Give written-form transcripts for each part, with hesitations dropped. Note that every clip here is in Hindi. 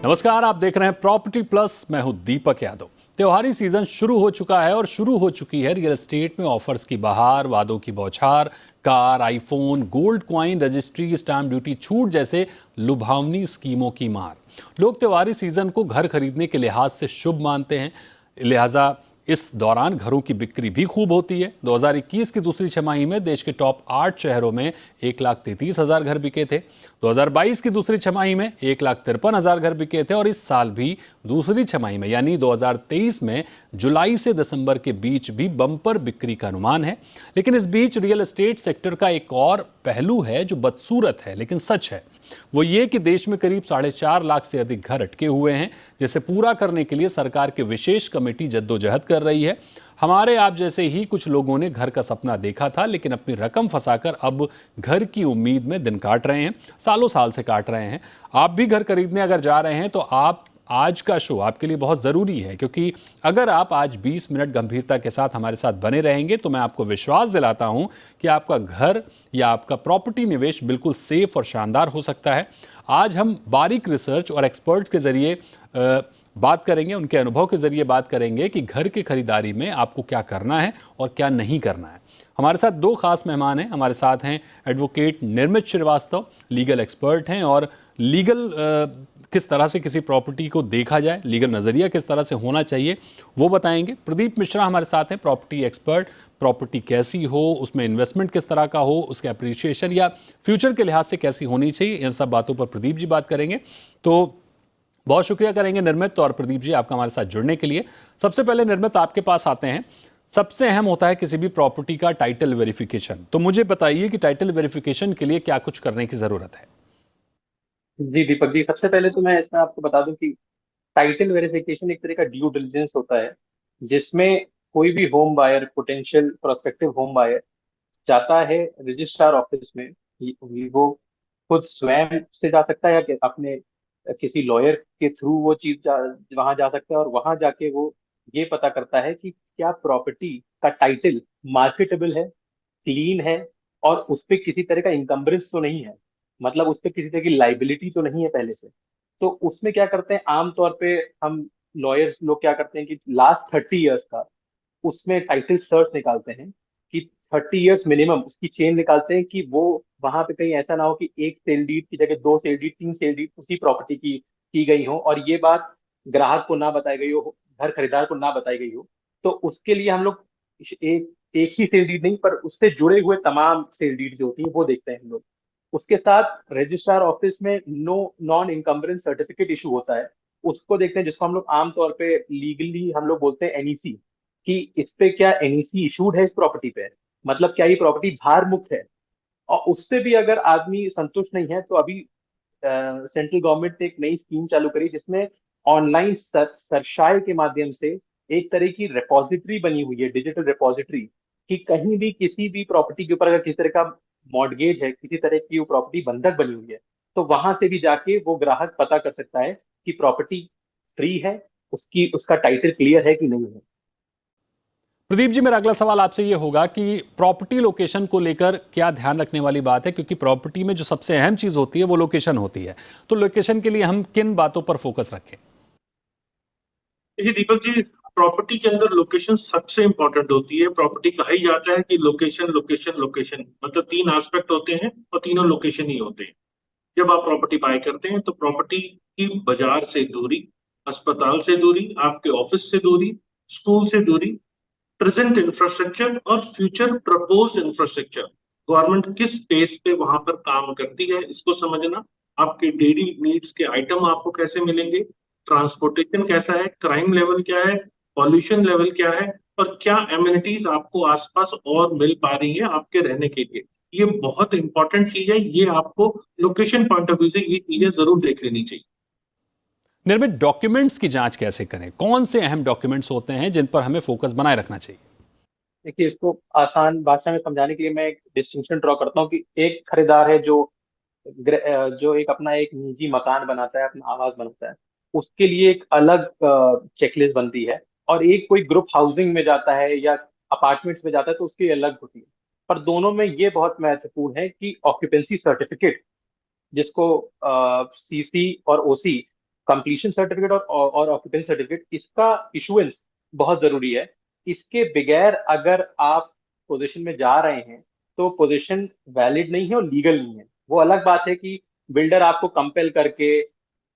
नमस्कार, आप देख रहे हैं प्रॉपर्टी प्लस। मैं हूं दीपक यादव। त्योहारी सीजन शुरू हो चुका है और शुरू हो चुकी है रियल एस्टेट में ऑफर्स की बहार, वादों की बौछार, car, iPhone, gold coin, registry, stamp duty छूट जैसे लुभावनी स्कीमों की मार। लोग त्योहारी सीजन को घर खरीदने के लिहाज से शुभ मानते हैं, लिहाजा इस दौरान घरों की बिक्री भी खूब होती है। 2021 की दूसरी छमाही में देश के टॉप 8 शहरों में 1,33,000 घर बिके थे। 2022 की दूसरी छमाही में 1,53,000 घर बिके थे और इस साल भी दूसरी छमाही में यानी 2023 में जुलाई से दिसंबर के बीच भी बम्पर बिक्री का अनुमान है। लेकिन इस बीच रियल एस्टेट सेक्टर का एक और पहलू है जो बदसूरत है लेकिन सच है। वो ये कि देश में करीब 4.5 लाख से अधिक घर अटके हुए हैं, जिसे पूरा करने के लिए सरकार की विशेष कमेटी जद्दोजहद कर रही है। हमारे आप जैसे ही कुछ लोगों ने घर का सपना देखा था, लेकिन अपनी रकम फंसाकर अब घर की उम्मीद में दिन काट रहे हैं, सालों साल से काट रहे हैं। आप भी घर खरीदने अगर जा रहे हैं तो आप आज का शो आपके लिए बहुत ज़रूरी है, क्योंकि अगर आप आज 20 मिनट गंभीरता के साथ हमारे साथ बने रहेंगे तो मैं आपको विश्वास दिलाता हूं कि आपका घर या आपका प्रॉपर्टी निवेश बिल्कुल सेफ और शानदार हो सकता है। आज हम बारीक रिसर्च और एक्सपर्ट्स के जरिए बात करेंगे, उनके अनुभव के जरिए बात करेंगे कि घर की खरीदारी में आपको क्या करना है और क्या नहीं करना है। हमारे साथ दो खास मेहमान हैं। हमारे साथ हैं एडवोकेट निर्मित श्रीवास्तव, लीगल एक्सपर्ट हैं और लीगल किस तरह से किसी प्रॉपर्टी को देखा जाए, लीगल नज़रिया किस तरह से होना चाहिए, वो बताएंगे। प्रदीप मिश्रा हमारे साथ हैं, प्रॉपर्टी एक्सपर्ट। प्रॉपर्टी कैसी हो, उसमें इन्वेस्टमेंट किस तरह का हो, उसके अप्रिसिएशन या फ्यूचर के लिहाज से कैसी होनी चाहिए, इन सब बातों पर प्रदीप जी बात करेंगे। तो बहुत शुक्रिया करेंगे निर्मित और प्रदीप जी आपका हमारे साथ जुड़ने के लिए। सबसे पहले निर्मित आपके पास आते हैं। सबसे अहम होता है किसी भी प्रॉपर्टी का टाइटल वेरिफिकेशन। तो मुझे बताइए कि टाइटल वेरिफिकेशन के लिए क्या कुछ करने की जरूरत है। जी दीपक जी, सबसे पहले तो मैं इसमें आपको बता दूं कि टाइटल वेरिफिकेशन एक तरह का ड्यू डिलिजेंस होता है, जिसमें कोई भी home buyer, potential prospective home buyer जाता है रजिस्ट्रार ऑफिस में। वो खुद स्वयं से जा सकता है या अपने किसी लॉयर के थ्रू वो चीज वहां जा सकता है, और वहां जाके वो ये पता करता है कि क्या प्रॉपर्टी का टाइटल मार्केटेबल है, क्लीन है, और उस पर किसी तरह का इनकम्बरेंस तो नहीं है। मतलब उस पर किसी तरह की लाइबिलिटी तो नहीं है पहले से। तो उसमें क्या करते हैं आमतौर पे हम लॉयर्स लोग, क्या करते हैं कि लास्ट 30 ईयर्स का उसमें टाइटल सर्च निकालते हैं कि 30 ईयर्स मिनिमम उसकी चेन निकालते हैं, कि वो वहां पे कहीं ऐसा ना हो कि एक सेल डीड की जगह दो सेल डीड, तीन सेल डीड उसी प्रॉपर्टी की गई हो, और ये बात ग्राहक को ना बताई गई हो, घर खरीदार को ना बताई गई हो। तो उसके लिए हम लोग एक एक ही सेल डीड नहीं, पर उससे जुड़े हुए तमाम सेल डीड जो होती है वो देखते हैं हम लोग। उसके साथ रजिस्ट्रार ऑफिस में no non encumbrance certificate issue होता है, उसको देखते हैं, जिसको हम लोग आमतौर पे लीगली हम लोग बोलते हैं एनईसी, कि इस पे क्या एनईसी इशूड है इस प्रॉपर्टी पे, मतलब क्या ये प्रॉपर्टी भार मुक्त है। और उससे भी अगर आदमी संतुष्ट नहीं है, तो अभी सेंट्रल गवर्नमेंट ने एक नई स्कीम चालू करी, जिसमें ऑनलाइन सरशाई के माध्यम से एक तरह की रिपोजिटरी बनी हुई है, डिजिटल रिपोजिटरी, कि कहीं भी किसी भी प्रॉपर्टी के ऊपर अगर किसी तरह का मॉर्गेज है, किसी तरह की वो प्रॉपर्टी बंधक बनी हुई है, तो वहां से भी जाके वो ग्राहक पता कर सकता है कि प्रॉपर्टी फ्री है, उसकी उसका टाइटल क्लियर है कि नहीं है। प्रदीप जी, मेरा अगला सवाल आपसे ये होगा कि प्रॉपर्टी लोकेशन को लेकर क्या ध्यान रखने वाली बात है, क्योंकि प्रॉपर्टी में जो सबसे अहम चीज होती है वो लोकेशन होती है। तो लोकेशन के लिए हम किन बातों पर फोकस रखें। देखिए दीपक जी, प्रॉपर्टी के अंदर लोकेशन सबसे इंपॉर्टेंट होती है। प्रॉपर्टी कहा ही जाता है कि लोकेशन लोकेशन लोकेशन, मतलब तीन एस्पेक्ट होते हैं और तीनों लोकेशन ही होते हैं। जब आप प्रॉपर्टी बाय करते हैं तो प्रॉपर्टी की बाजार से दूरी, अस्पताल से दूरी, आपके ऑफिस से दूरी, स्कूल से दूरी, प्रेजेंट इंफ्रास्ट्रक्चर और फ्यूचर प्रपोज इंफ्रास्ट्रक्चर, गवर्नमेंट किस बेस पे वहां पर काम करती है इसको समझना, आपके डेली नीड्स के आइटम आपको कैसे मिलेंगे, ट्रांसपोर्टेशन कैसा है, क्राइम लेवल क्या है, पॉल्यूशन लेवल क्या है, और क्या एमिनिटीज आपको आसपास और मिल पा रही है आपके रहने के लिए। ये बहुत इंपॉर्टेंट चीज है, ये आपको लोकेशन पॉइंट ऑफ व्यू से ये चीजें जरूर देख लेनी चाहिए। निर्मित, डॉक्यूमेंट्स की जांच कैसे करें, कौन से अहम डॉक्यूमेंट्स होते हैं जिन पर हमें फोकस बनाए रखना चाहिए। देखिए, इसको आसान भाषा में समझाने के लिए मैं एक डिस्टिंक्शन ड्रॉ करता हूँ कि एक खरीदार है जो जो एक अपना एक निजी मकान बनाता है, अपना आवास बनाता है, उसके लिए एक अलग चेकलिस्ट बनती है। और एक कोई ग्रुप हाउसिंग में जाता है या अपार्टमेंट्स में जाता है तो उसकी अलग होती है। पर दोनों में ये बहुत महत्वपूर्ण है कि ऑक्यूपेंसी सर्टिफिकेट, जिसको सीसी और ओसी कंप्लीशन सर्टिफिकेट और ऑक्यूपेंसी सर्टिफिकेट, इसका इशुएंस बहुत जरूरी है। इसके बगैर अगर आप पोजीशन में जा रहे हैं तो पोजीशन वैलिड नहीं है और लीगल नहीं है। वो अलग बात है कि बिल्डर आपको कंपेल करके,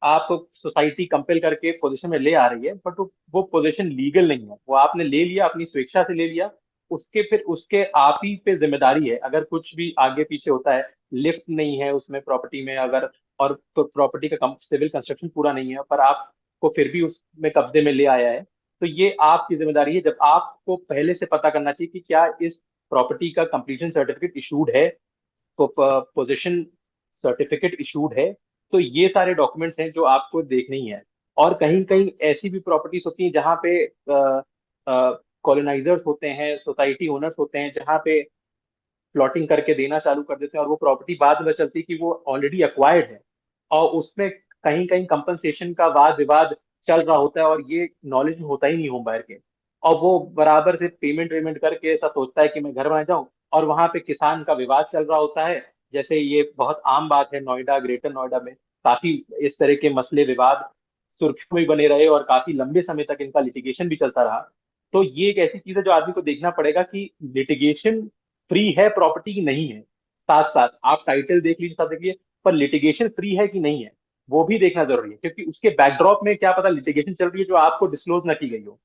आपको सोसाइटी कंपेल करके पोजीशन में ले आ रही है, बट वो पोजीशन लीगल नहीं है। वो आपने ले लिया, अपनी स्वेच्छा से ले लिया, उसके फिर उसके आप ही पे जिम्मेदारी है अगर कुछ भी आगे पीछे होता है। लिफ्ट नहीं है उसमें प्रॉपर्टी में अगर, और तो प्रॉपर्टी का सिविल कंस्ट्रक्शन पूरा नहीं है पर आपको फिर भी उसमें कब्जे में ले आया है, तो ये आपकी जिम्मेदारी है। जब आपको पहले से पता करना चाहिए कि क्या इस प्रॉपर्टी का कंप्लीशन सर्टिफिकेट इशूड है, तो पोजीशन सर्टिफिकेट इशूड है, तो ये सारे डॉक्यूमेंट्स हैं जो आपको देखने ही है। और कहीं कहीं ऐसी भी प्रॉपर्टीज होती हैं जहाँ पे कॉलोनाइजर्स होते हैं, सोसाइटी ओनर्स होते हैं, जहाँ पे प्लॉटिंग करके देना चालू कर देते हैं और वो प्रॉपर्टी बाद में चलती है कि वो ऑलरेडी एक्वायर्ड है, और उसमें कहीं कहीं कंपनसेशन का वाद विवाद चल रहा होता है और ये नॉलेज में होता ही नहीं होम बायर के। और वो बराबर से पेमेंट वेमेंट करके ऐसा सोचता है कि मैं घर बना जाऊं, और वहां पे किसान का विवाद चल रहा होता है। जैसे ये बहुत आम बात है, नोएडा, ग्रेटर नोएडा में काफी इस तरह के मसले विवाद सुर्खियों में बने रहे और काफी लंबे समय तक इनका लिटिगेशन भी चलता रहा। तो ये एक ऐसी चीज है जो आदमी को देखना पड़ेगा कि लिटिगेशन फ्री है प्रॉपर्टी की नहीं है। साथ साथ आप टाइटल देख लीजिए, सब देख लीजिए, पर लिटिगेशन फ्री है कि नहीं है वो भी देखना जरूरी है, क्योंकि उसके बैकड्रॉप में क्या पता लिटिगेशन चल रही है जो आपको डिस्क्लोज ना की गई हो।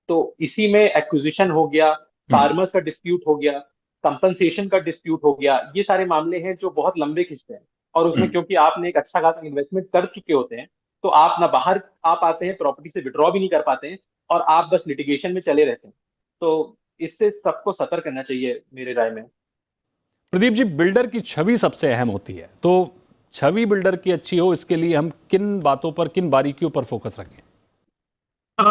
तो इसी में एक्विजिशन हो गया, फार्मर्स का डिस्प्यूट हो गया, कंपनसेशन का डिस्प्यूट हो गया, ये सारे मामले हैं जो बहुत लंबे खिंचते हैं। और उसमें क्योंकि आपने एक अच्छा खासा इन्वेस्टमेंट कर चुके होते हैं, तो आप ना बाहर आ पाते हैं, प्रॉपर्टी से विड्रॉ भी नहीं कर पाते हैं, और आप बस लिटिगेशन में चले रहते हैं। तो इससे सबको सतर्क करना चाहिए मेरे राय में। प्रदीप जी, बिल्डर की छवि सबसे अहम होती है, तो छवि बिल्डर की अच्छी हो इसके लिए हम किन बातों पर, किन बारीकियों पर फोकस रखें?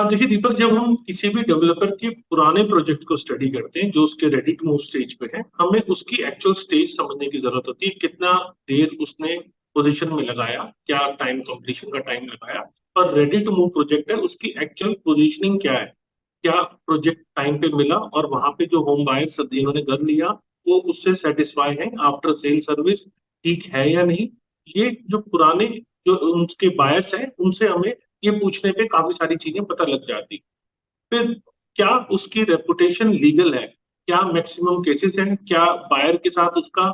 देखिए दीपक, जब हम किसी भी डेवलपर के पुराने प्रोजेक्ट को स्टडी करते हैं जो उसके रेडी टू मूव स्टेज पे है, हमें उसकी एक्चुअल स्टेज समझने की जरूरत होती है। कितना देर उसने पोजीशन में लगाया, क्या टाइम कंप्लीशन का टाइम लगाया, और रेडी टू मूव प्रोजेक्ट है उसकी एक्चुअल पोजीशनिंग क्या है। क्या प्रोजेक्ट टाइम पे मिला और वहां पे जो होम बायर्स जिन्होंने घर लिया वो उससे सेटिस्फाई है, आफ्टर सेल सर्विस ठीक है या नहीं। ये जो पुराने जो उनके बायर्स हैं उनसे हमें ये पूछने पे काफी सारी चीजें पता लग जाती। फिर क्या उसकी रेपुटेशन लीगल है, क्या मैक्सिमम केसेस हैं, क्या बायर के साथ उसका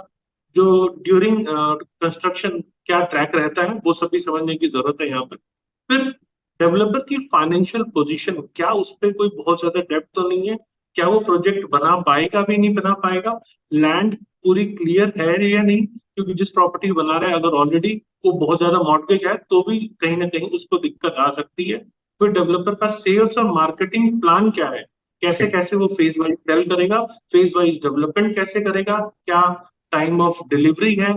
जो ड्यूरिंग कंस्ट्रक्शन क्या ट्रैक रहता है, वो सभी समझने की जरूरत है यहाँ पर। फिर डेवलपर की फाइनेंशियल पोजीशन, क्या उस पर कोई बहुत ज्यादा डेब्ट तो नहीं है, क्या वो प्रोजेक्ट बना पाएगा भी नहीं बना पाएगा, लैंड पूरी क्लियर है या नहीं, क्योंकि जिस प्रॉपर्टी बना रहा है अगर ऑलरेडी वो बहुत ज्यादा मॉर्गेज है तो भी कहीं ना कहीं उसको दिक्कत आ सकती है। फिर डेवलपर का सेल्स और मार्केटिंग प्लान क्या है, कैसे कैसे वो फेज वाइज सेल करेगा, फेज वाइज डेवलपमेंट कैसे करेगा, क्या टाइम ऑफ डिलीवरी है,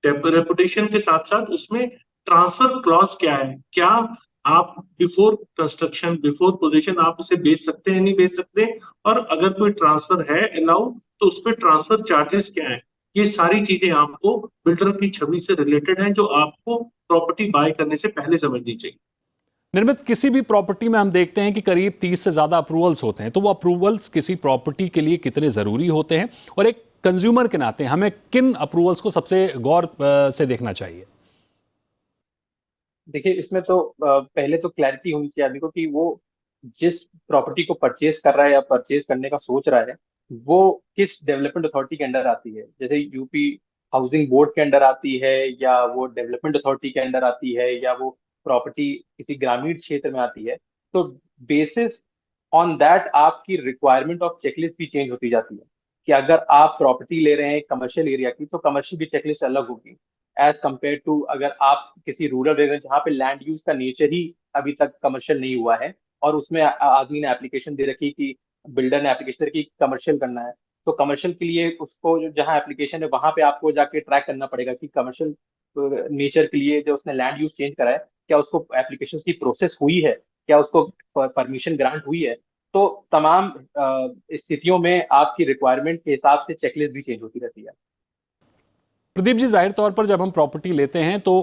रेपुटेशन के साथ साथ उसमें ट्रांसफर क्लॉज क्या है, क्या आप बिफोर कंस्ट्रक्शन बिफोर पोजीशन आप उसे बेच सकते हैं नहीं बेच सकते, और अगर कोई ट्रांसफर है अलाउ तो उस पर ट्रांसफर चार्जेस क्या है। ये सारी चीजें आपको बिल्डर की छवि से रिलेटेड हैं जो आपको प्रॉपर्टी बाय करने से पहले समझनी चाहिए। निर्मित, किसी भी प्रॉपर्टी में हम देखते हैं कि करीब 30 से ज्यादा अप्रूवल्स होते हैं, तो वो अप्रूवल्स किसी प्रॉपर्टी के लिए कितने जरूरी होते हैं, और एक कंज्यूमर के नाते हमें किन अप्रूवल्स को सबसे गौर से देखना चाहिए? देखिए, इसमें तो पहले तो क्लैरिटी होनी चाहिए आदमी को कि वो जिस प्रॉपर्टी को परचेज कर रहा है या परचेज करने का सोच रहा है, वो किस डेवलपमेंट अथॉरिटी के अंडर आती है। जैसे यूपी हाउसिंग बोर्ड के अंडर आती है, या वो डेवलपमेंट अथॉरिटी के अंडर आती है, या वो प्रॉपर्टी किसी ग्रामीण क्षेत्र में आती है। तो बेसिस ऑन दैट आपकी रिक्वायरमेंट ऑफ चेकलिस्ट भी चेंज होती जाती है। कि अगर आप प्रॉपर्टी ले रहे हैं कमर्शियल एरिया की, तो कमर्शियल भी चेकलिस्ट अलग होगी एज कम्पेयर टू अगर आप किसी रूरल एरिया जहाँ पे लैंड यूज का नेचर ही अभी तक कमर्शियल नहीं हुआ है, और उसमें आदमी ने एप्लीकेशन दे रखी कि बिल्डर ने एप्लीकेशन दे रखी कमर्शियल करना है। तो कमर्शियल के लिए उसको जहाँ एप्लीकेशन है वहां पे आपको जाके ट्रैक करना पड़ेगा कि कमर्शियल नेचर के लिए जो उसने लैंड यूज चेंज करा है, क्या उसको एप्लीकेशन की प्रोसेस हुई है, क्या उसको परमिशन ग्रांट हुई है। तो तमाम स्थितियों में आपकी रिक्वायरमेंट के हिसाब से चेकलिस्ट भी चेंज होती रहती है। प्रदीप जी, जाहिर तौर पर जब हम प्रॉपर्टी लेते हैं तो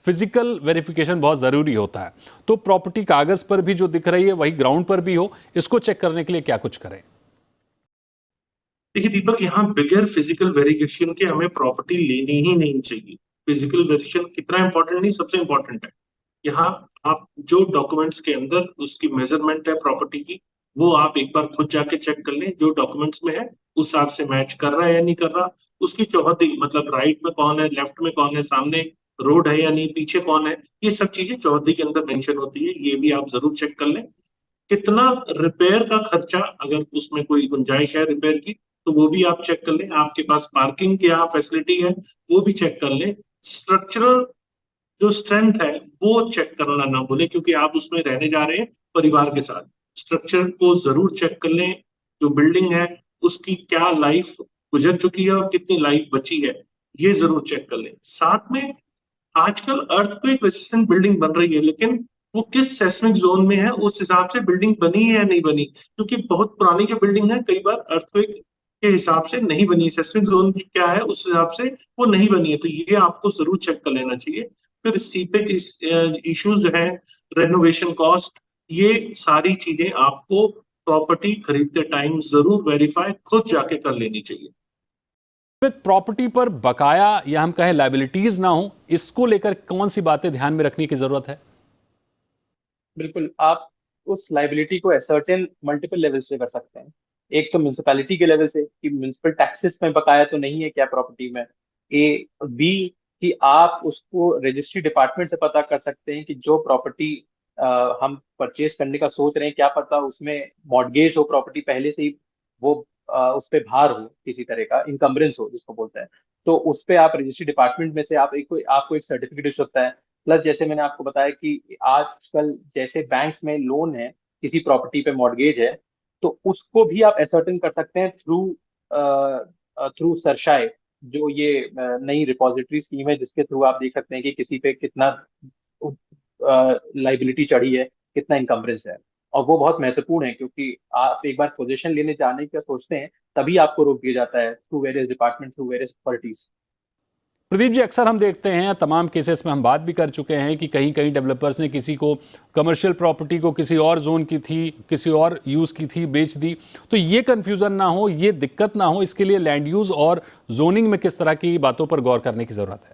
फिजिकल वेरिफिकेशन बहुत ज़रूरी होता है, तो प्रॉपर्टी कागज़ पर भी जो दिख रही है वही ग्राउंड पर भी हो, इसको चेक करने के लिए क्या कुछ करें? देखिए दीपक, यहाँ बगैर फिजिकल वेरिफिकेशन के हमें प्रॉपर्टी लेनी ही नहीं चाहिए। फिजिकल वेरिफिकेशन कितना इंपॉर्टेंट नहीं, सबसे इंपॉर्टेंट है। यहाँ आप जो डॉक्यूमेंट्स के अंदर उसकी मेजरमेंट है प्रॉपर्टी की, वो आप एक बार खुद जाके चेक कर लें, जो डॉक्यूमेंट्स में है उस हिसाब से मैच कर रहा है या नहीं कर रहा। उसकी चौहद्दी मतलब राइट में कौन है, लेफ्ट में कौन है, सामने रोड है या नहीं, पीछे कौन है, ये सब चीजें चौहद्दी के अंदर मेंशन होती है, ये भी आप जरूर चेक कर लें। कितना रिपेयर का खर्चा, अगर उसमें कोई गुंजाइश है रिपेयर की, तो वो भी आप चेक कर लें। आपके पास पार्किंग क्या फैसिलिटी है, वो भी चेक कर लें। स्ट्रक्चरल जो स्ट्रेंथ है वो चेक करना ना भूलें, क्योंकि आप उसमें रहने जा रहे हैं परिवार के साथ। स्ट्रक्चर को जरूर चेक कर लें। जो बिल्डिंग है उसकी क्या लाइफ गुजर चुकी है और कितनी लाइफ बची है, ये जरूर चेक कर लें। साथ में आजकल अर्थक्वेक रेजिस्टेंट बिल्डिंग बन रही है, लेकिन वो किस सेस्मिक जोन में है उस हिसाब से बिल्डिंग बनी है या नहीं बनी, क्योंकि बहुत पुरानी जो बिल्डिंग है कई बार अर्थक्वेक के हिसाब से नहीं बनी, सेस्मिक जोन क्या है उस हिसाब से वो नहीं बनी है, तो ये आपको जरूर चेक कर लेना चाहिए। फिर सीपेज इश्यूज हैं, रेनोवेशन कॉस्ट, ये सारी चीजें आपको प्रॉपर्टी खरीदते टाइम जरूर वेरीफाई खुद जाके कर लेनी चाहिए। प्रॉपर्टी पर बकाया या हम कहें लायबिलिटीज ना हो, इसको लेकर कौन सी बातें ध्यान में रखने की जरूरत है? बिल्कुल, आप उस लाइबिलिटी को असर्टेन मल्टीपल लेवल से कर सकते हैं। एक तो म्यूनिसिपैलिटी के लेवल से कि म्यूनिसिपल टैक्सेस में बकाया तो नहीं है क्या प्रॉपर्टी में। ए बी कि आप उसको रजिस्ट्री डिपार्टमेंट से पता कर सकते हैं कि जो प्रॉपर्टी हम परचेज करने का सोच रहे हैं, क्या पता उसमें मॉर्गेज हो प्रॉपर्टी पहले से ही, वो उस पे भार हो, किसी तरह का इनकम्बरेंस हो जिसको बोलते हैं। तो उस पे आप रजिस्ट्री डिपार्टमेंट में से आपको एक सर्टिफिकेट इशू होता है। प्लस जैसे मैंने आपको बताया कि आजकल जैसे बैंक्स में लोन है, किसी प्रॉपर्टी पे मॉर्गेज है, तो उसको भी आप एसर्टेन कर सकते हैं थ्रू सरशाई, जो ये नई रिपॉजिटरी स्कीम है, जिसके थ्रू आप देख सकते हैं कि किसी पे कितना लाइबिलिटी चढ़ी है, कितना इनकम्बरेंस है। और वो बहुत महत्वपूर्ण है, क्योंकि आप एक बार पोजीशन लेने जाने का सोचते हैं, तभी आपको रोक दिया जाता है through various department, through various authorities. Pradeep ji, अक्सर हम देखते हैं, तमाम केसेस में हम बात भी कर चुके हैं कि कहीं कहीं डेवलपर्स ने किसी को कमर्शियल प्रॉपर्टी को किसी और जोन की थी, किसी और यूज़ की थी, बेच दी। तो ये कंफ्यूजन ना हो, ये दिक्कत ना हो, इसके लिए लैंड यूज़ और जोनिंग में किस तरह की बातों पर गौर करने की ज़रूरत है?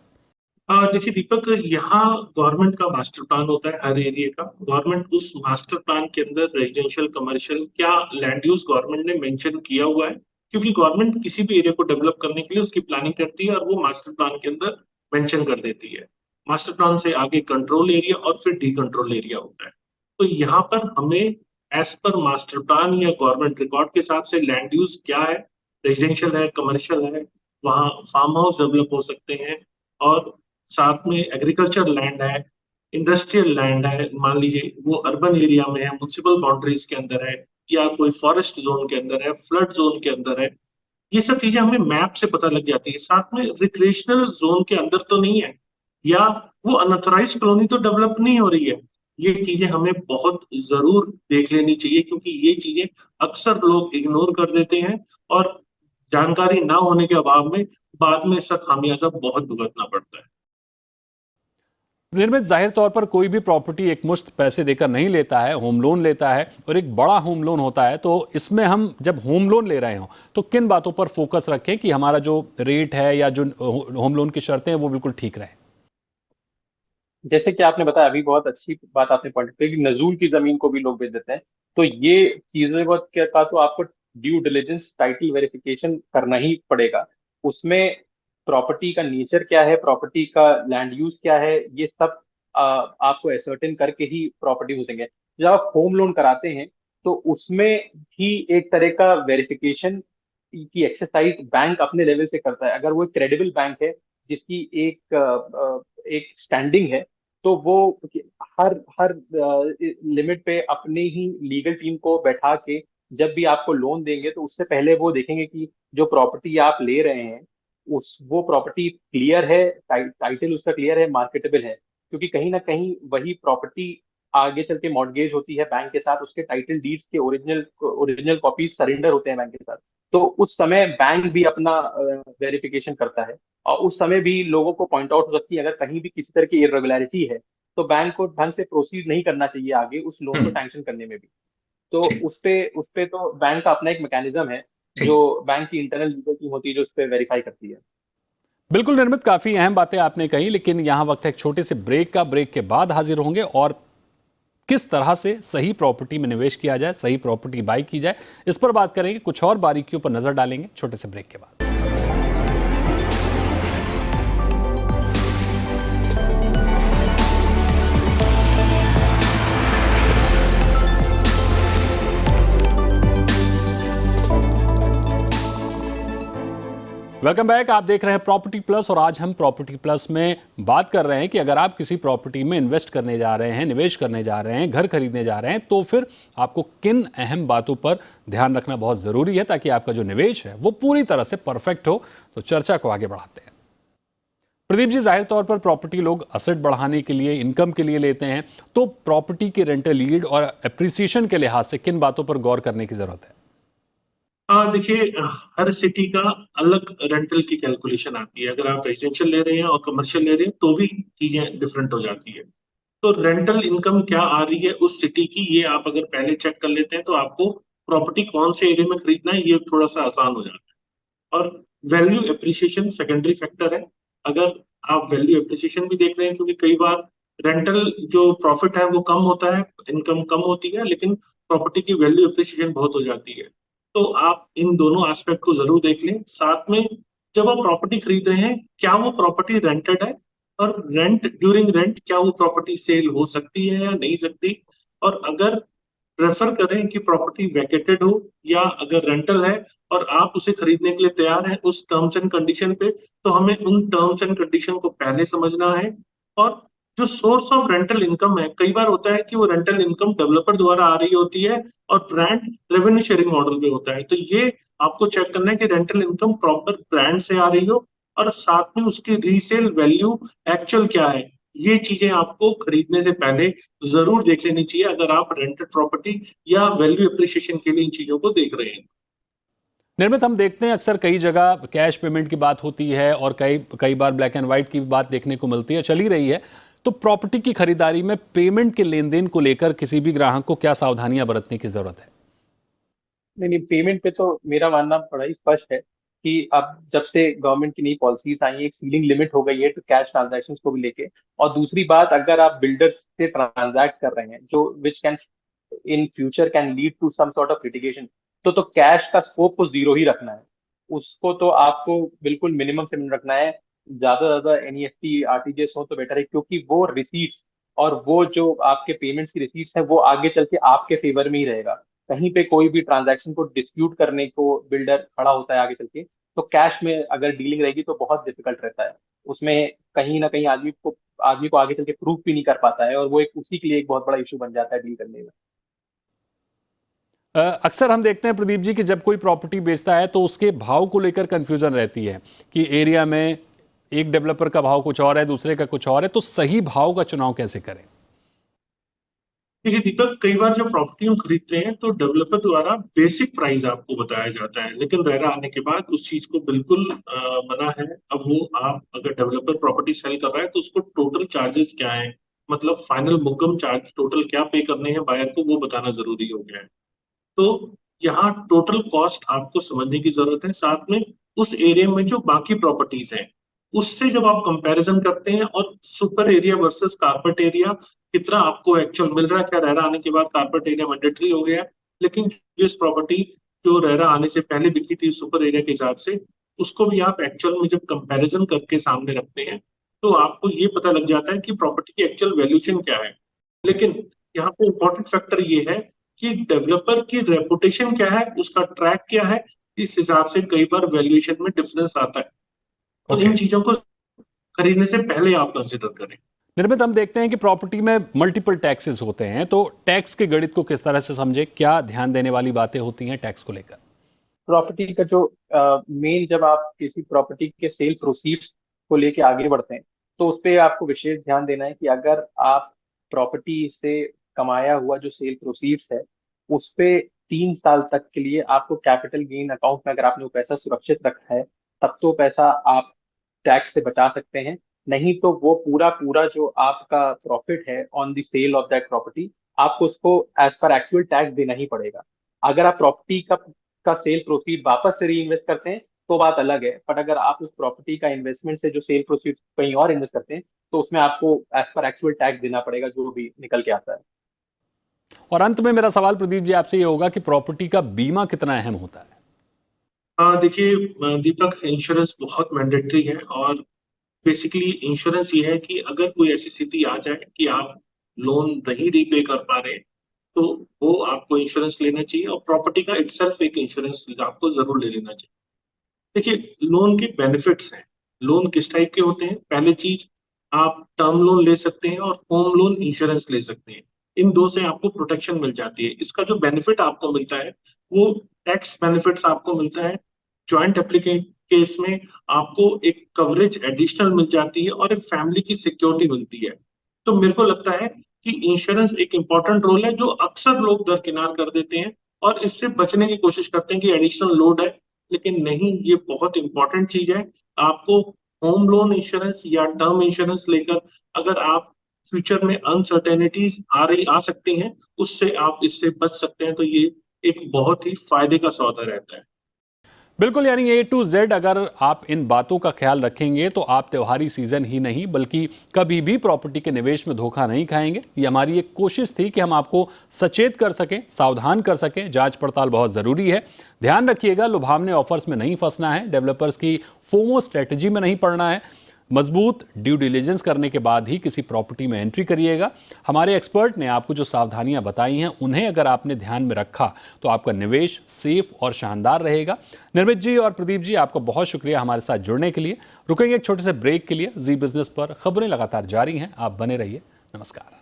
देखिए दीपक, यहाँ गवर्नमेंट का मास्टर प्लान होता है हर एरिया का। गवर्नमेंट उस मास्टर प्लान के अंदर रेजिडेंशियल कमर्शियल क्या लैंड यूज गवर्नमेंट ने मेंशन किया हुआ है, क्योंकि गवर्नमेंट किसी भी एरिया को डेवलप करने के लिए उसकी प्लानिंग करती है और वो मास्टर प्लान के अंदर मेंशन कर देती है। मास्टर प्लान से आगे कंट्रोल एरिया और फिर डी कंट्रोल एरिया होता है। तो यहाँ पर हमें एज पर मास्टर प्लान या गवर्नमेंट रिकॉर्ड के हिसाब से लैंड यूज क्या है, रेजिडेंशियल है, कमर्शियल है, वहाँ फार्म हाउस डेवलप हो सकते हैं, और साथ में एग्रीकल्चर लैंड है, इंडस्ट्रियल लैंड है, मान लीजिए वो अर्बन एरिया में है, म्युनिसिपल बाउंड्रीज के अंदर है, या कोई फॉरेस्ट जोन के अंदर है, फ्लड जोन के अंदर है। ये सब चीजें हमें मैप से पता लग जाती है। साथ में रिक्रिएशनल जोन के अंदर तो नहीं है, या वो अनऑथराइज कॉलोनी तो डेवलप नहीं हो रही है। ये चीजें हमें बहुत जरूर देख लेनी चाहिए, क्योंकि ये चीजें अक्सर लोग इग्नोर कर देते हैं, और जानकारी ना होने के अभाव में बाद में इसका खामियाजा बहुत भुगतना पड़ता है। निर्मित, जाहिर तौर पर कोई भी प्रॉपर्टी एक मुश्त पैसे देकर नहीं लेता है, होम लोन लेता है, और एक बड़ा होम लोन होता है। तो इसमें हम जब होम लोन ले रहे हों तो किन बातों पर फोकस रखें कि हमारा जो रेट है या जो होम लोन की शर्तें हैं वो बिल्कुल ठीक रहे? जैसे कि आपने बताया, अभी बहुत अच्छी बात आपने पॉइंट की कि नजूल की जमीन को भी लोग बेच देते हैं। तो ये चीजें बहुत क्या का, तो आपको ड्यू डिलिजेंस टाइटल वेरिफिकेशन करना ही पड़ेगा। उसमें प्रॉपर्टी का नेचर क्या है, प्रॉपर्टी का लैंड यूज क्या है, ये सब आपको एसर्टेन करके ही प्रॉपर्टी घुसेंगे। जब आप होम लोन कराते हैं, तो उसमें भी एक तरह का वेरिफिकेशन की एक्सरसाइज बैंक अपने लेवल से करता है। अगर वो एक क्रेडिबल बैंक है, जिसकी एक स्टैंडिंग है, तो वो हर हर लिमिट पे अपने ही लीगल टीम को बैठा के जब भी आपको लोन देंगे, तो उससे पहले वो देखेंगे कि जो प्रॉपर्टी आप ले रहे हैं, उस वो प्रॉपर्टी क्लियर है, टाइटल उसका क्लियर है, मार्केटेबल है। क्योंकि कहीं ना कहीं वही प्रॉपर्टी आगे चल के मॉर्गेज होती है बैंक के साथ, उसके टाइटल डीड्स के ओरिजिनल ओरिजिनल कॉपीज सरेंडर होते हैं बैंक के साथ। तो उस समय बैंक भी अपना वेरिफिकेशन करता है, और उस समय भी लोगों को पॉइंट आउट हो सकती है अगर कहीं भी किसी तरह की इरेगुलरिटी है, तो बैंक को ढंग से प्रोसीड नहीं करना चाहिए आगे उस लोन को हम्म। सैंक्शन करने में भी। तो ठीक। उस पे तो बैंक का अपना एक मैकेनिज्म है, ठीक। जो बैंक की इंटरनल लीगल टीम होती है जो उस पर वेरीफाई करती है। बिल्कुल निर्मित, काफी अहम बातें आपने कही, लेकिन यहां वक्त है एक छोटे से ब्रेक का। ब्रेक के बाद हाजिर होंगे और किस तरह से सही प्रॉपर्टी में निवेश किया जाए, सही प्रॉपर्टी बाई की जाए, इस पर बात करेंगे। कुछ और बारीकियों पर नजर डालेंगे छोटे से ब्रेक के बाद। Welcome back. आप देख रहे हैं प्रॉपर्टी प्लस और आज हम प्रॉपर्टी प्लस में बात कर रहे हैं कि अगर आप किसी प्रॉपर्टी में इन्वेस्ट करने जा रहे हैं, निवेश करने जा रहे हैं, घर खरीदने जा रहे हैं, तो फिर आपको किन अहम बातों पर ध्यान रखना बहुत ज़रूरी है ताकि आपका जो निवेश है वो पूरी तरह से परफेक्ट हो। तो चर्चा को आगे बढ़ाते हैं। प्रदीप जी, जाहिर तौर पर प्रॉपर्टी लोग असेट बढ़ाने के लिए, इनकम के लिए लेते हैं, तो प्रॉपर्टी की रेंटल यील्ड और एप्रिसिएशन के लिहाज से किन बातों पर गौर करने की जरूरत है? देखिए, हर सिटी का अलग रेंटल की कैलकुलेशन आती है। अगर आप रेजिडेंशियल ले रहे हैं और कमर्शियल ले रहे हैं तो भी चीजें डिफरेंट हो जाती है। तो रेंटल इनकम क्या आ रही है उस सिटी की, ये आप अगर पहले चेक कर लेते हैं तो आपको प्रॉपर्टी कौन से एरिया में खरीदना है ये थोड़ा सा आसान हो जाता है। और वैल्यू एप्रिसिएशन सेकेंडरी फैक्टर है। अगर आप वैल्यू एप्रिसिएशन भी देख रहे हैं, क्योंकि कई बार रेंटल जो प्रॉफिट है वो कम होता है, इनकम कम होती है, लेकिन प्रॉपर्टी की वैल्यू एप्रिसिएशन बहुत हो जाती है। तो आप इन दोनों एस्पेक्ट को जरूर देख लें। साथ में जब आप प्रॉपर्टी खरीद रहे हैं, क्या वो प्रॉपर्टी रेंटेड है, और रेंट ड्यूरिंग रेंट क्या वो प्रॉपर्टी सेल हो सकती है या नहीं सकती। और अगर प्रेफर करें कि प्रॉपर्टी वैकेटेड हो या अगर रेंटल है और आप उसे खरीदने के लिए तैयार हैं उस टर्म्स एंड कंडीशन पे, तो हमें उन टर्म्स एंड कंडीशन को पहले समझना है। और जो सोर्स ऑफ रेंटल इनकम है, कई बार होता है कि वो रेंटल इनकम डेवलपर द्वारा आ रही होती है और ब्रांड रेवेन्यू शेयरिंग मॉडल पे होता है। तो ये आपको चेक करना है कि रेंटल इनकम प्रॉपर ब्रांड से आ रही हो और साथ में उसकी रीसेल वैल्यू एक्चुअल क्या है। ये चीजें आपको खरीदने से पहले जरूर देख लेनी चाहिए अगर आप रेंटेड प्रॉपर्टी या वैल्यू एप्रिसिएशन के लिए इन चीजों को देख रहे हैं। निर्मित, हम देखते हैं अक्सर कई जगह कैश पेमेंट की बात होती है और कई कई बार ब्लैक एंड व्हाइट की बात देखने को मिलती है, चली रही है। तो प्रॉपर्टी की खरीदारी में पेमेंट के लेन देन को लेकर किसी भी ग्राहक को क्या सावधानियां बरतने की जरूरत है? नहीं नहीं, पेमेंट पे तो मेरा मानना बड़ा ही स्पष्ट है कि अब जब से गवर्नमेंट की नई पॉलिसीज आई है, एक सीलिंग लिमिट हो गई है तो कैश ट्रांजैक्शंस को भी लेके। और दूसरी बात, अगर आप बिल्डर्स से ट्रांजैक्ट कर रहे हैं जो which can in future can lead to some sort of litigation, तो कैश का स्कोप को जीरो ही रखना है। उसको तो आपको बिल्कुल मिनिमम से मिनिमम रखना है। ज्यादा ज्यादा एनईएफटी आरटीजीएस हो तो बेटर है, क्योंकि वो रिसीट्स और वो जो आपके पेमेंट्स की रिसीट्स है वो आगे चल के आपके फेवर में ही रहेगा। कहीं पे कोई भी ट्रांजैक्शन को डिस्प्यूट करने को बिल्डर खड़ा होता है आगे चल के, तो कैश में अगर डीलिंग रहेगी तो बहुत डिफिकल्ट रहता है। उसमें कहीं ना कहीं आदमी को आगे चल के प्रूफ भी नहीं कर पाता है, और वो एक उसी के लिए एक बहुत बड़ा इशू बन जाता है डील करने में। अक्सर हम देखते हैं प्रदीप जी कि जब कोई प्रॉपर्टी बेचता है तो उसके भाव को लेकर कंफ्यूजन रहती है कि एरिया में एक डेवलपर का भाव कुछ और है, दूसरे का कुछ और है, तो सही भाव का चुनाव कैसे करें? देखिए दीपक, कई बार जब प्रॉपर्टी हम खरीदते हैं तो डेवलपर द्वारा बेसिक प्राइस आपको बताया जाता है, लेकिन रेरा आने के बाद उस चीज को बिल्कुल मना है। अब वो आप अगर डेवलपर प्रॉपर्टी सेल कर रहा है तो उसको टोटल चार्जेस क्या है, मतलब फाइनल मुकम चार्ज टोटल क्या पे करने हैं बायर को, वो बताना जरूरी हो गया है। तो यहाँ टोटल कॉस्ट आपको समझने की जरूरत है। साथ में उस एरिया में जो बाकी प्रॉपर्टीज हैं उससे जब आप कंपैरिजन करते हैं, और super area versus carpet area कितना आपको एक्चुअल मिल रहा है। क्या रेरा आने के बाद कारपेट एरिया मैंडेटरी हो गया, लेकिन जिस प्रॉपर्टी जो रेरा आने से पहले बिकी थी सुपर एरिया के हिसाब से, उसको भी आप एक्चुअल में जब कंपैरिजन करके सामने रखते हैं तो आपको ये पता लग जाता है कि प्रॉपर्टी की एक्चुअल वैल्यूएशन क्या है। लेकिन यहाँ पे इंपॉर्टेंट फैक्टर ये है कि डेवलपर की रेपुटेशन क्या है, उसका ट्रैक क्या है, इस हिसाब से कई बार वैल्यूएशन में डिफरेंस आता है। तो इन चीजों को खरीदने से पहले आप कंसिडर करें। निर्मित, हम देखते हैं कि प्रॉपर्टी में मल्टीपल टैक्सेस होते हैं, तो टैक्स के गणित को किस तरह से समझे, क्या ध्यान देने वाली बातें होती हैं टैक्स को लेकर? प्रॉपर्टी का जो मेन, जब आप किसी प्रॉपर्टी के सेल प्रोसीड्स को लेके आगे बढ़ते हैं तो उस पर आपको विशेष ध्यान देना है कि अगर आप प्रॉपर्टी से कमाया हुआ जो सेल प्रोसीड्स है उस पे 3 साल तक के लिए आपको कैपिटल गेन अकाउंट में अगर आपने वो पैसा सुरक्षित रखा है, तब तो पैसा आप टैक्स से बचा सकते हैं। नहीं तो वो पूरा पूरा जो आपका प्रॉफिट है on the sale of that property, आपको उसको एज पर एक्चुअल टैक्स देना ही पड़ेगा। अगर आप प्रॉपर्टी का सेल प्रोसीड वापस से री इन्वेस्ट करते हैं तो बात अलग है। बट अगर आप उस प्रॉपर्टी का इन्वेस्टमेंट से जो सेल प्रोसीड कहीं और इन्वेस्ट करते हैं तो उसमें आपको एज पर एक्चुअल टैक्स देना पड़ेगा जो भी निकल के आता है। और अंत में मेरा सवाल प्रदीप जी आपसे ये होगा कि प्रॉपर्टी का बीमा कितना अहम होता है? देखिए दीपक, इंश्योरेंस बहुत मैंडेटरी है। और बेसिकली इंश्योरेंस ये है कि अगर कोई ऐसी स्थिति आ जाए कि आप लोन नहीं रीपे कर पा रहे, तो वो आपको इंश्योरेंस लेना चाहिए। और प्रॉपर्टी का इटसेल्फ एक इंश्योरेंस आपको जरूर ले लेना चाहिए। देखिए, लोन के बेनिफिट्स हैं। लोन किस टाइप के होते हैं? पहली चीज, आप टर्म लोन ले सकते हैं और होम लोन इंश्योरेंस ले सकते हैं। इन दो से आपको प्रोटेक्शन मिल जाती है। इसका जो बेनिफिट आपको मिलता है वो टैक्स बेनिफिट्स आपको मिलता है। जॉइंट एप्लीकेट केस में आपको एक कवरेज एडिशनल मिल जाती है और एक फैमिली की सिक्योरिटी मिलती है। तो मेरे को लगता है कि इंश्योरेंस एक इंपॉर्टेंट रोल है जो अक्सर लोग दरकिनार कर देते हैं और इससे बचने की कोशिश करते हैं कि एडिशनल लोड है। लेकिन नहीं, ये बहुत इंपॉर्टेंट चीज है। आपको होम लोन इंश्योरेंस या टर्म इंश्योरेंस लेकर अगर आप फ्यूचर में अनसर्टेनिटीज आ सकती हैं, उससे आप इससे बच सकते हैं। तो ये एक बहुत ही फायदे का सौदा रहता है। बिल्कुल, यानी A to Z अगर आप इन बातों का ख्याल रखेंगे तो आप त्योहारी सीजन ही नहीं बल्कि कभी भी प्रॉपर्टी के निवेश में धोखा नहीं खाएंगे। ये हमारी एक कोशिश थी कि हम आपको सचेत कर सकें, सावधान कर सकें। जांच पड़ताल बहुत जरूरी है। ध्यान रखिएगा, लुभावने ऑफर्स में नहीं फंसना है, डेवलपर्स की फोमो स्ट्रेटजी में नहीं पड़ना है। मजबूत ड्यू डिलिजेंस करने के बाद ही किसी प्रॉपर्टी में एंट्री करिएगा। हमारे एक्सपर्ट ने आपको जो सावधानियां बताई हैं उन्हें अगर आपने ध्यान में रखा तो आपका निवेश सेफ और शानदार रहेगा। निर्मित जी और प्रदीप जी, आपका बहुत शुक्रिया हमारे साथ जुड़ने के लिए। रुकेंगे एक छोटे से ब्रेक के लिए। जी बिजनेस पर खबरें लगातार जारी हैं, आप बने रहिए। नमस्कार।